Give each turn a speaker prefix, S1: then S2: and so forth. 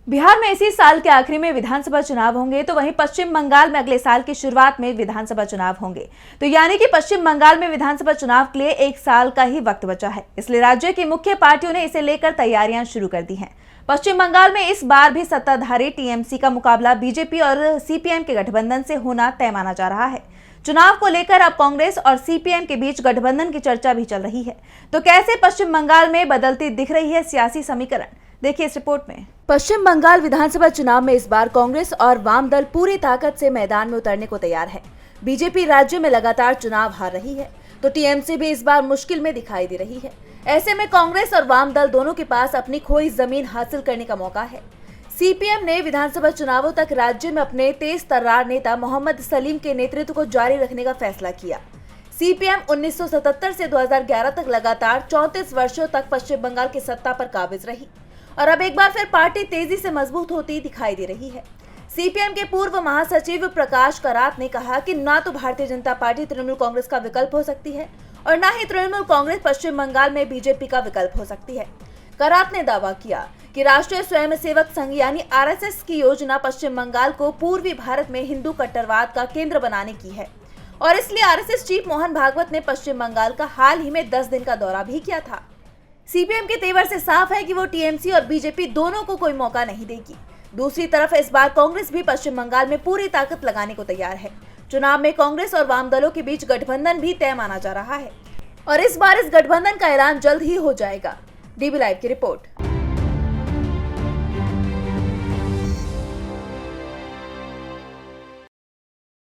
S1: बिहार में इसी साल के आखिरी में विधानसभा चुनाव होंगे, तो वहीं पश्चिम बंगाल में अगले साल की शुरुआत में विधानसभा चुनाव होंगे। तो यानी कि पश्चिम बंगाल में विधानसभा चुनाव के लिए एक साल का ही वक्त बचा है। इसलिए राज्य की मुख्य पार्टियों ने इसे लेकर तैयारियां शुरू कर दी हैं। पश्चिम बंगाल में इस बार भी सत्ताधारी टीएमसी का मुकाबला बीजेपी और सीपीएम के गठबंधन से होना तय माना जा रहा है। चुनाव को लेकर अब कांग्रेस और सीपीएम के बीच गठबंधन की चर्चा भी चल रही है। तो कैसे पश्चिम बंगाल में बदलती दिख रही है सियासी समीकरण, देखिए इस रिपोर्ट में। पश्चिम बंगाल विधानसभा चुनाव में इस बार कांग्रेस और वाम दल पूरी ताकत से मैदान में उतरने को तैयार है। बीजेपी राज्य में लगातार चुनाव हार रही है, तो टीएमसी भी इस बार मुश्किल में दिखाई दे रही है। ऐसे में कांग्रेस और वाम दल दोनों के पास अपनी खोई जमीन हासिल करने का मौका है। सीपीएम ने विधानसभा चुनावों तक राज्य में अपने तेज तर्रार नेता मोहम्मद सलीम के नेतृत्व को जारी रखने का फैसला किया। सीपीएम 1977 से 2011 तक लगातार 34 वर्षों तक पश्चिम बंगाल की सत्ता पर काबिज रही और अब एक बार फिर पार्टी तेजी से मजबूत होती दिखाई दे रही है। सीपीएम के पूर्व महासचिव प्रकाश करात ने कहा कि न तो भारतीय जनता पार्टी तृणमूल कांग्रेस का विकल्प हो सकती है और न ही तृणमूल कांग्रेस पश्चिम बंगाल में बीजेपी का विकल्प हो सकती है। करात ने दावा किया कि राष्ट्रीय स्वयंसेवक संघ यानी आरएसएस की योजना पश्चिम बंगाल को पूर्वी भारत में हिंदू कट्टरवाद का केंद्र बनाने की है और इसलिए आरएसएस चीफ मोहन भागवत ने पश्चिम बंगाल का हाल ही में 10 दिन का दौरा भी किया था। सीपीएम के तेवर से साफ है कि वो टीएमसी और बीजेपी दोनों को कोई मौका नहीं देगी। दूसरी तरफ इस बार कांग्रेस भी पश्चिम बंगाल में पूरी ताकत लगाने को तैयार है। चुनाव में कांग्रेस और वाम दलों के बीच गठबंधन भी तय माना जा रहा है और इस बार इस गठबंधन का ऐलान जल्द ही हो जाएगा। डीबी लाइव की रिपोर्ट।